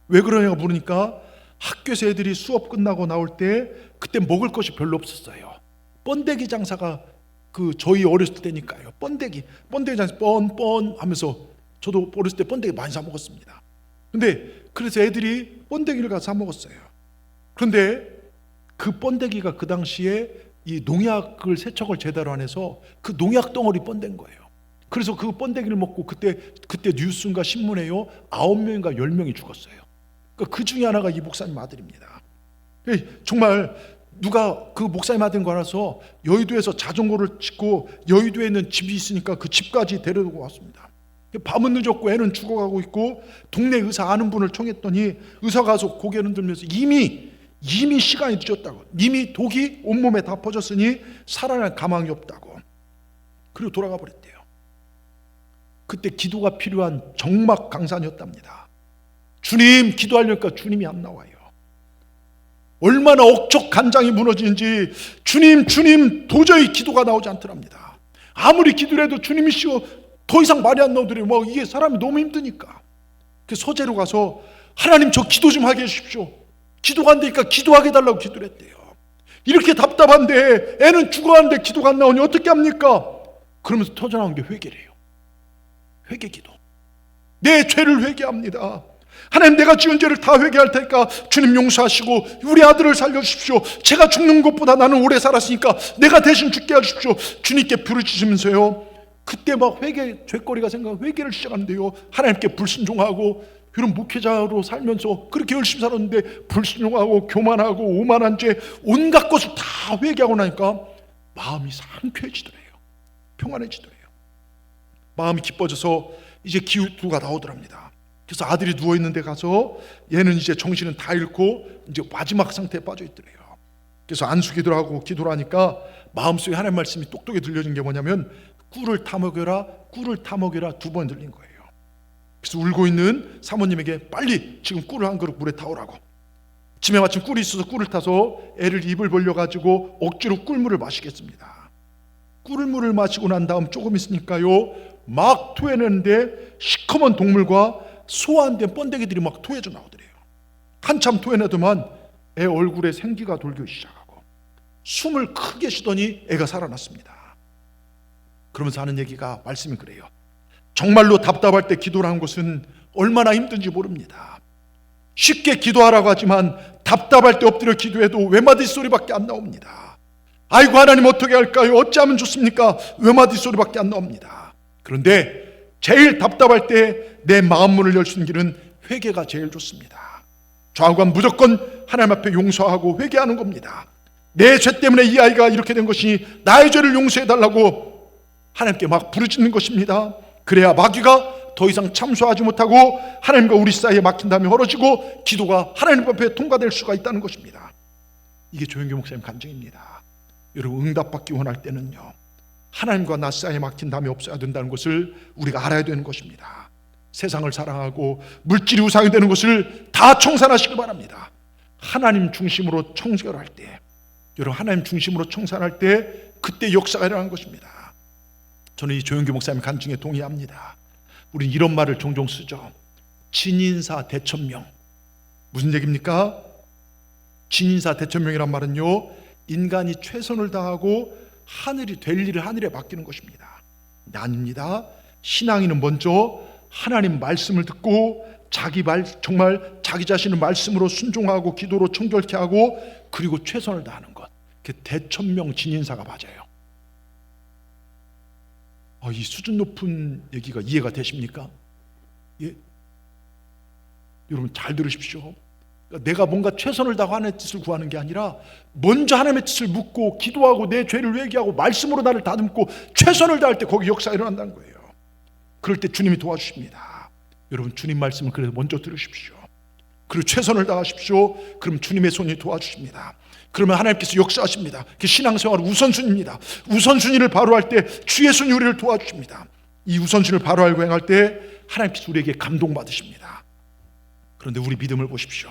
왜 그러냐고 물으니까 학교에서 애들이 수업 끝나고 나올 때 그때 먹을 것이 별로 없었어요. 번데기 장사가 저희 어렸을 때니까요. 번데기 장사 뻔뻔 하면서 저도 어렸을 때 번데기 많이 사 먹었습니다. 근데 그래서 애들이 번데기를 가서 사 먹었어요. 그런데 그 번데기가 그 당시에 이 농약을 세척을 제대로 안 해서 그 농약 덩어리 번된 거예요. 그래서 그 번데기를 먹고 그때 뉴스인가 신문에요 9명인가 10명이 죽었어요. 그러니까 그 중에 하나가 이 목사님 아들입니다. 정말 누가 그 목사님 아들인 거 알아서 여의도에서 자전거를 싣고 여의도에 있는 집이 있으니까 그 집까지 데려오고 왔습니다. 밤은 늦었고 애는 죽어가고 있고 동네 의사 아는 분을 청했더니 의사가 가서 고개를 흔들면서 이미 시간이 늦었다고, 이미 독이 온몸에 다 퍼졌으니 살아날 가망이 없다고, 그리고 돌아가 버렸대요. 그때 기도가 필요한 정막 강산이었답니다. 주님 기도하려니까 주님이 안 나와요. 얼마나 억척 간장이 무너지는지 주님 도저히 기도가 나오지 않더랍니다. 아무리 기도를 해도 주님이시여 더 이상 말이 안 나오더래요. 이게 사람이 너무 힘드니까. 그 서재로 가서 하나님 저 기도 좀 하게 해주십시오. 기도가 안 되니까 기도하게 해달라고 기도를 했대요. 이렇게 답답한데 애는 죽어가는데 기도가 안 나오니 어떻게 합니까? 그러면서 터져나온 게 회개래요. 회개기도. 내 죄를 회개합니다. 하나님 내가 지은 죄를 다 회개할 테니까 주님 용서하시고 우리 아들을 살려주십시오. 제가 죽는 것보다 나는 오래 살았으니까 내가 대신 죽게 해주십시오. 주님께 부르짖으면서요, 그때 막 죄거리가 회개를 시작하는데요, 하나님께 불순종하고, 이런 목회자로 살면서 그렇게 열심히 살았는데 불순종하고 교만하고 오만한 죄 온갖 것을 다 회개하고 나니까 마음이 상쾌해지더래요. 평안해지더래요. 마음이 기뻐져서 이제 기도가 나오더랍니다. 그래서 아들이 누워있는 데 가서 얘는 이제 정신은 다 잃고 이제 마지막 상태에 빠져 있더래요. 그래서 안수기도를 하고 기도를 하니까 마음속에 하나님 말씀이 똑똑히 들려진 게 뭐냐면 꿀을 타먹여라 2번 들린 거예요. 그래서 울고 있는 사모님에게 빨리 지금 꿀을 한 그릇 물에 타오라고. 집에 마침 꿀이 있어서 꿀을 타서 애를 입을 벌려가지고 억지로 꿀물을 마시겠습니다. 꿀물을 마시고 난 다음 조금 있으니까요 막 토해내는데 시커먼 동물과 소화안된 번데기들이 막 토해져 나오더래요. 한참 토해내더만 애 얼굴에 생기가 돌기 시작하고 숨을 크게 쉬더니 애가 살아났습니다. 그러면서 하는 얘기가 말씀이 그래요. 정말로 답답할 때 기도를 한 것은 얼마나 힘든지 모릅니다. 쉽게 기도하라고 하지만 답답할 때 엎드려 기도해도 외마디 소리밖에 안 나옵니다. 아이고 하나님 어떻게 할까요? 어찌하면 좋습니까? 외마디 소리밖에 안 나옵니다. 그런데 제일 답답할 때 내 마음 문을 열 수 있는 길은 회개가 제일 좋습니다. 좌우간 무조건 하나님 앞에 용서하고 회개하는 겁니다. 내 죄 때문에 이 아이가 이렇게 된 것이니 나의 죄를 용서해달라고 하나님께 막 부르짖는 것입니다. 그래야 마귀가 더 이상 참소하지 못하고 하나님과 우리 사이에 막힌 다음에 헐어지고 기도가 하나님 앞에 통과될 수가 있다는 것입니다. 이게 조영기 목사님 간증입니다. 여러분 응답받기 원할 때는요 하나님과 나 사이에 막힌 담이 없어야 된다는 것을 우리가 알아야 되는 것입니다. 세상을 사랑하고 물질이 우상이 되는 것을 다 청산하시기 바랍니다. 하나님 중심으로 청결할 때, 여러분 하나님 중심으로 청산할 때 그때 역사가 일어나는 것입니다. 저는 이 조영기 목사님 간증에 동의합니다. 우린 이런 말을 종종 쓰죠. 진인사 대천명. 무슨 얘기입니까? 진인사 대천명이란 말은요 인간이 최선을 다하고 하늘이 될 일을 하늘에 맡기는 것입니다. 아닙니다. 신앙인은 먼저 하나님 말씀을 듣고 정말 자기 자신을 말씀으로 순종하고 기도로 청결케 하고 그리고 최선을 다하는 것. 그게 대천명 진인사가 맞아요. 이 수준 높은 얘기가 이해가 되십니까? 예? 여러분 잘 들으십시오. 내가 뭔가 최선을 다하고 하나님의 뜻을 구하는 게 아니라 먼저 하나님의 뜻을 묻고 기도하고 내 죄를 회개하고 말씀으로 나를 다듬고 최선을 다할 때 거기 역사가 일어난다는 거예요. 그럴 때 주님이 도와주십니다. 여러분 주님 말씀을 그래서 먼저 들으십시오. 그리고 최선을 다하십시오. 그럼 주님의 손이 도와주십니다. 그러면 하나님께서 역사하십니다. 신앙생활은 우선순위입니다. 우선순위를 바로 할 때 주의 손이 우리를 도와주십니다. 이 우선순위를 바로 알고 행할 때 하나님께서 우리에게 감동받으십니다. 그런데 우리 믿음을 보십시오.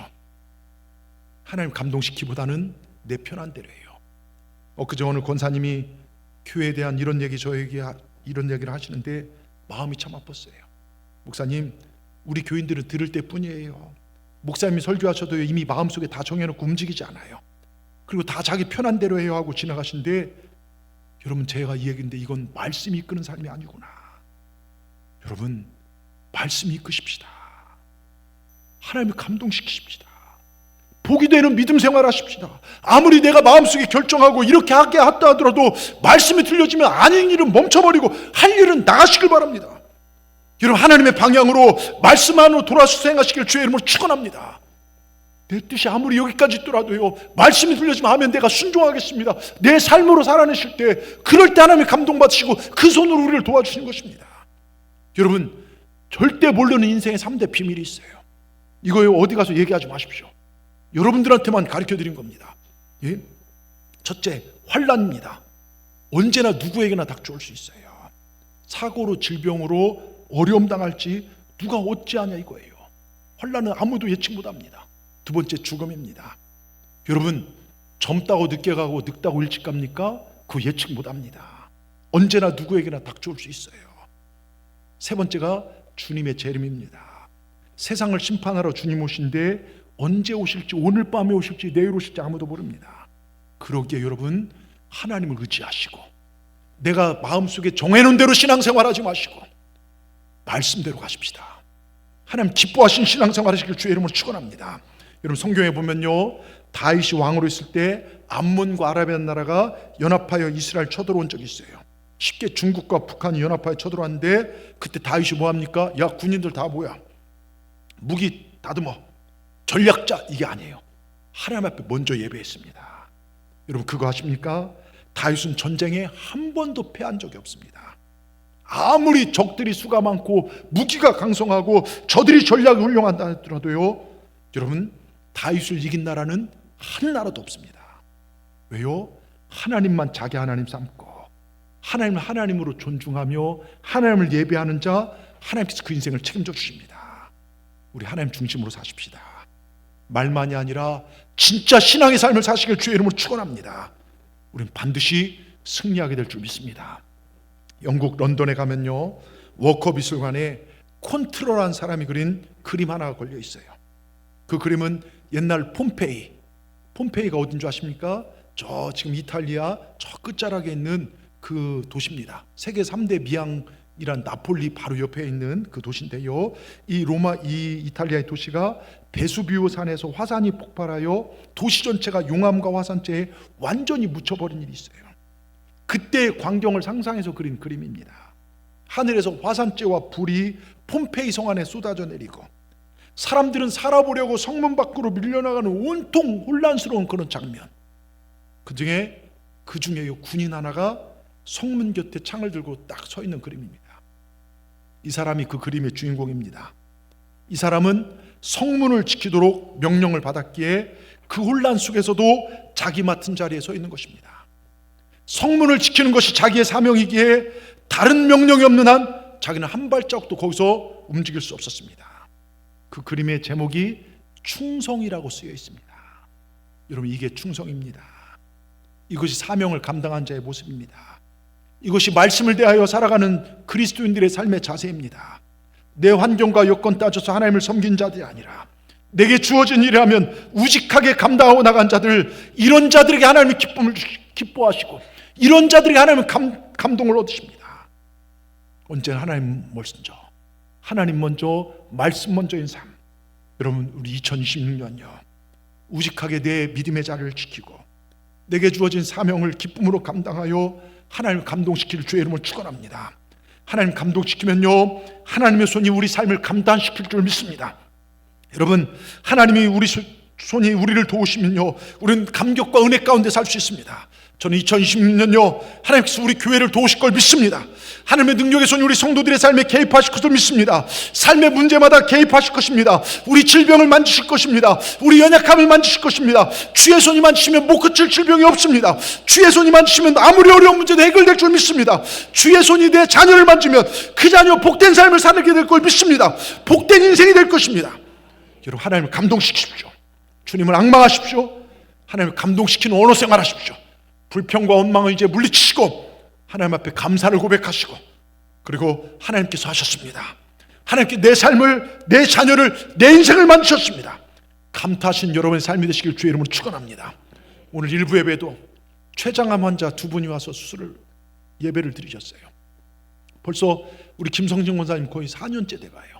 하나님 감동시키기보다는 내 편한 대로 해요. 엊그제 오늘 권사님이 교회에 대한 이런 얘기를 하시는데 마음이 참 아팠어요. 목사님, 우리 교인들은 들을 때뿐이에요. 목사님이 설교하셔도 이미 마음속에 다 정해놓고 움직이지 않아요. 그리고 다 자기 편한 대로 해요 하고 지나가신데, 여러분, 제가 이 얘기인데 이건 말씀이 이끄는 삶이 아니구나. 여러분, 말씀이 이끄십시다. 하나님을 감동시키십시다. 복이 되는 믿음 생활 하십시다. 아무리 내가 마음속에 결정하고 이렇게 하게 했다 하더라도 말씀이 들려지면 아닌 일은 멈춰버리고 할 일은 나가시길 바랍니다. 여러분, 하나님의 방향으로 말씀 안으로 돌아서 수행하시길 주의 이름으로 축원합니다. 내 뜻이 아무리 여기까지 있더라도요, 말씀이 들려지면 하면 내가 순종하겠습니다. 내 삶으로 살아내실 때, 그럴 때 하나님의 감동받으시고 그 손으로 우리를 도와주시는 것입니다. 여러분, 절대 모르는 인생의 3대 비밀이 있어요. 이거요, 어디 가서 얘기하지 마십시오. 여러분들한테만 가르쳐드린 겁니다. 예? 첫째, 환난입니다. 언제나 누구에게나 닥쳐올 수 있어요. 사고로, 질병으로 어려움 당할지 누가 어찌하냐 이거예요. 환난은 아무도 예측 못합니다. 두 번째, 죽음입니다. 여러분, 젊다고 늦게 가고 늙다고 일찍 갑니까? 그거 예측 못합니다. 언제나 누구에게나 닥쳐올 수 있어요. 세 번째가 주님의 재림입니다. 세상을 심판하러 주님 오신데 언제 오실지, 오늘 밤에 오실지 내일 오실지 아무도 모릅니다. 그러기에 여러분, 하나님을 의지하시고 내가 마음속에 정해놓은 대로 신앙생활하지 마시고 말씀대로 가십시다. 하나님 기뻐하신 신앙생활 하시길 주의 이름으로 축원합니다. 여러분, 성경에 보면요, 다윗이 왕으로 있을 때 암몬과 아라비아 나라가 연합하여 이스라엘 쳐들어온 적이 있어요. 쉽게 중국과 북한이 연합하여 쳐들어왔는데 그때 다윗이 뭐합니까? 야, 군인들 다 모여, 무기 다듬어, 전략자, 이게 아니에요. 하나님 앞에 먼저 예배했습니다. 여러분, 그거 아십니까? 다윗은 전쟁에 한 번도 패한 적이 없습니다. 아무리 적들이 수가 많고 무기가 강성하고 저들이 전략이 훌륭하다 하더라도요, 여러분, 다윗을 이긴 나라는 한 나라도 없습니다. 왜요? 하나님만 자기 하나님 삼고 하나님을 하나님으로 존중하며 하나님을 예배하는 자, 하나님께서 그 인생을 책임져 주십니다. 우리 하나님 중심으로 사십시다. 말만이 아니라 진짜 신앙의 삶을 사시길 주의 이름으로 축원합니다. 우리는 반드시 승리하게 될 줄 믿습니다. 영국 런던에 가면요, 워커 미술관에 콘트로라는 사람이 그린 그림 하나가 걸려 있어요. 그 그림은 옛날 폼페이가 어딘 줄 아십니까? 저 지금 이탈리아 저 끝자락에 있는 그 도시입니다. 세계 3대 미항이란 나폴리 바로 옆에 있는 그 도시인데요, 이 이탈리아의 도시가 베수비오 산에서 화산이 폭발하여 도시 전체가 용암과 화산재에 완전히 묻혀버린 일이 있어요. 그때 광경을 상상해서 그린 그림입니다. 하늘에서 화산재와 불이 폼페이 성 안에 쏟아져 내리고 사람들은 살아보려고 성문 밖으로 밀려나가는 온통 혼란스러운 그런 장면. 그 중에 군인 하나가 성문 곁에 창을 들고 딱 서 있는 그림입니다. 이 사람이 그 그림의 주인공입니다. 이 사람은 성문을 지키도록 명령을 받았기에 그 혼란 속에서도 자기 맡은 자리에 서 있는 것입니다. 성문을 지키는 것이 자기의 사명이기에 다른 명령이 없는 한 자기는 한 발자국도 거기서 움직일 수 없었습니다. 그 그림의 제목이 충성이라고 쓰여 있습니다. 여러분, 이게 충성입니다. 이것이 사명을 감당한 자의 모습입니다. 이것이 말씀을 대하여 살아가는 그리스도인들의 삶의 자세입니다. 내 환경과 여건 따져서 하나님을 섬긴 자들이 아니라 내게 주어진 일을 하면 우직하게 감당하고 나간 자들, 이런 자들에게 하나님의 기쁨을 기뻐하시고 이런 자들에게 하나님의 감동을 얻으십니다. 언제나 하나님 먼저, 말씀 먼저인 삶. 여러분, 우리 2026년요, 우직하게 내 믿음의 자리를 지키고 내게 주어진 사명을 기쁨으로 감당하여 하나님을 감동시킬 주의 이름을 축원합니다. 하나님 감동시키면요, 하나님의 손이 우리 삶을 감당시킬 줄 믿습니다. 여러분, 하나님이 우리 손이 우리를 도우시면요, 우리는 감격과 은혜 가운데 살 수 있습니다. 저는 2026년요, 하나님께서 우리 교회를 도우실 걸 믿습니다. 하나님의 능력의 손이 우리 성도들의 삶에 개입하실 것을 믿습니다. 삶의 문제마다 개입하실 것입니다. 우리 질병을 만지실 것입니다. 우리 연약함을 만지실 것입니다. 주의 손이 만지시면 못 그칠 질병이 없습니다. 주의 손이 만지시면 아무리 어려운 문제도 해결될 줄 믿습니다. 주의 손이 내 자녀를 만지면 그 자녀 복된 삶을 살게 될 걸 믿습니다. 복된 인생이 될 것입니다. 여러분, 하나님을 감동시키십시오. 주님을 앙망하십시오. 하나님을 감동시키는 언어 생활하십시오. 불평과 원망을 이제 물리치시고 하나님 앞에 감사를 고백하시고, 그리고 하나님께서 하셨습니다. 하나님께 내 삶을, 내 자녀를, 내 인생을 만드셨습니다. 감탄하신 여러분의 삶이 되시길 주의 이름으로 축원합니다. 오늘 일부 예배도 췌장암 환자 두 분이 와서 예배를 드리셨어요. 벌써 우리 김성진 권사님 거의 4년째 돼가요.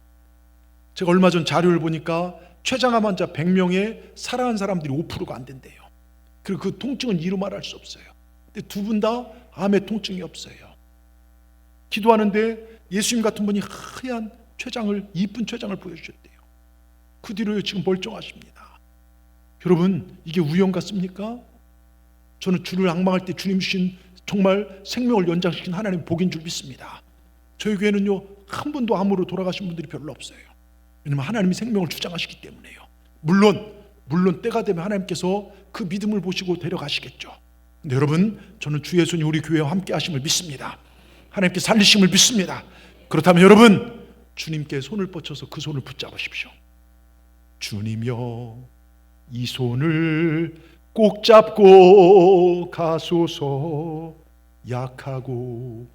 제가 얼마 전 자료를 보니까 췌장암 환자 100명에 살아난 사람들이 5%가 안 된대요. 그리고 그 통증은 이루 말할 수 없어요. 근데 두 분 다 암의 통증이 없어요. 기도하는데 예수님 같은 분이 하얀 췌장을, 이쁜 췌장을 보여주셨대요. 그 뒤로 지금 멀쩡하십니다. 여러분, 이게 우연 같습니까? 저는 주를 앙망할 때 주님 주신 정말 생명을 연장시킨 하나님 복인 줄 믿습니다. 저희 교회는요, 한 분도 암으로 돌아가신 분들이 별로 없어요. 왜냐하면 하나님이 생명을 주장하시기 때문에요. 물론 때가 되면 하나님께서 그 믿음을 보시고 데려가시겠죠. 근데 여러분, 저는 주의 손이 우리 교회와 함께 하심을 믿습니다. 하나님께 살리심을 믿습니다. 그렇다면 여러분, 주님께 손을 뻗쳐서 그 손을 붙잡으십시오. 주님여, 이 손을 꼭 잡고 가소서. 약하고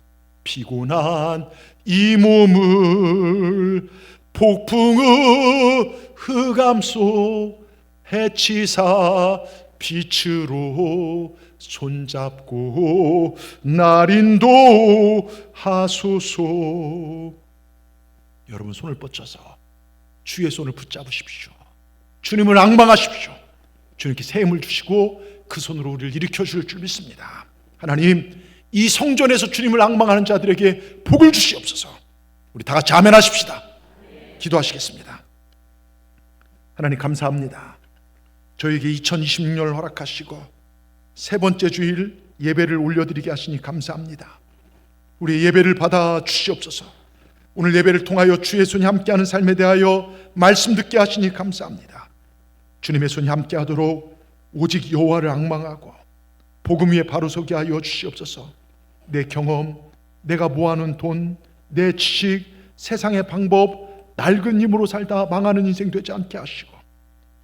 피곤한 이 몸을 폭풍의 흑암 속 해치사 빛으로 손잡고 날 인도하소서. 여러분, 손을 뻗쳐서 주의 손을 붙잡으십시오. 주님을 앙망하십시오. 주님께 새 힘을 주시고 그 손으로 우리를 일으켜 주실 줄 믿습니다. 하나님, 이 성전에서 주님을 앙망하는 자들에게 복을 주시옵소서. 우리 다 같이 아멘 하십시다. 기도하시겠습니다. 하나님, 감사합니다. 저에게 2026년을 허락하시고 세 번째 주일 예배를 올려드리게 하시니 감사합니다. 우리의 예배를 받아 주시옵소서. 오늘 예배를 통하여 주의 손이 함께하는 삶에 대하여 말씀 듣게 하시니 감사합니다. 주님의 손이 함께하도록 오직 여호와를 앙망하고 복음 위에 바로 서게 하여 주시옵소서. 내 경험, 내가 모아놓은 돈, 내 지식, 세상의 방법, 낡은 힘으로 살다 망하는 인생 되지 않게 하시고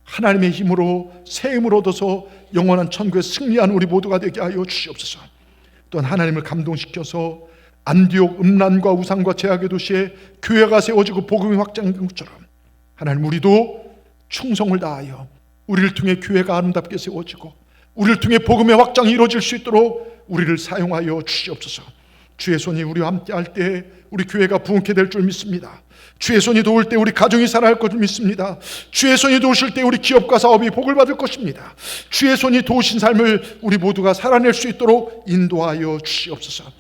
하나님의 힘으로 새 힘을 얻어서 영원한 천국에 승리하는 우리 모두가 되게 하여 주시옵소서. 또한 하나님을 감동시켜서 안디옥, 음란과 우상과 제약의 도시에 교회가 세워지고 복음이 확장된 것처럼 하나님, 우리도 충성을 다하여 우리를 통해 교회가 아름답게 세워지고 우리를 통해 복음의 확장이 이루어질 수 있도록 우리를 사용하여 주시옵소서. 주의 손이 우리와 함께 할 때 우리 교회가 부흥케 될 줄 믿습니다. 주의 손이 도울 때 우리 가정이 살아갈 것을 믿습니다. 주의 손이 도우실 때 우리 기업과 사업이 복을 받을 것입니다. 주의 손이 도우신 삶을 우리 모두가 살아낼 수 있도록 인도하여 주시옵소서.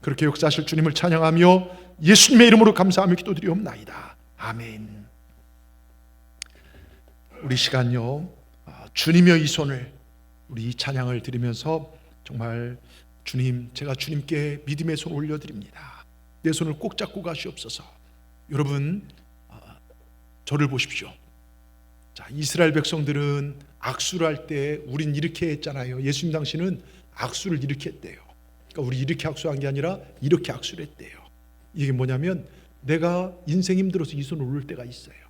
그렇게 역사하실 주님을 찬양하며 예수님의 이름으로 감사하며 기도드리옵나이다. 아멘. 우리 시간요, 주님의 이 손을, 우리 이 찬양을 드리면서 정말 주님, 제가 주님께 믿음의 손을 올려드립니다. 내 손을 꼭 잡고 가시옵소서. 여러분, 저를 보십시오. 자, 이스라엘 백성들은 악수를 할 때 우린 이렇게 했잖아요. 예수님 당시는 악수를 이렇게 했대요. 그러니까 우리 이렇게 악수한 게 아니라 이렇게 악수를 했대요. 이게 뭐냐면 내가 인생 힘들어서 이 손을 올릴 때가 있어요.